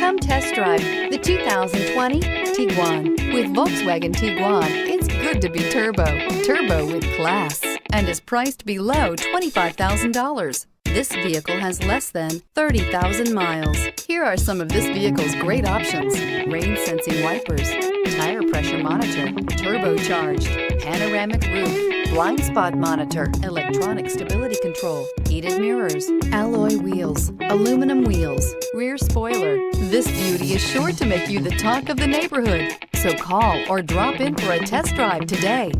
Come test drive the 2020 Tiguan. With Volkswagen Tiguan, it's good to be turbo. Turbo with class. And is priced below $25,000. This vehicle has less than 30,000 miles. Here are some of this vehicle's great options: rain sensing wipers, tire pressure monitor, turbocharged, panoramic roof, blind spot monitor, electronic stability control, heated mirrors, alloy wheels, aluminum wheels, rear spoiler. This beauty is sure to make you the talk of the neighborhood. So call or drop in for a test drive today.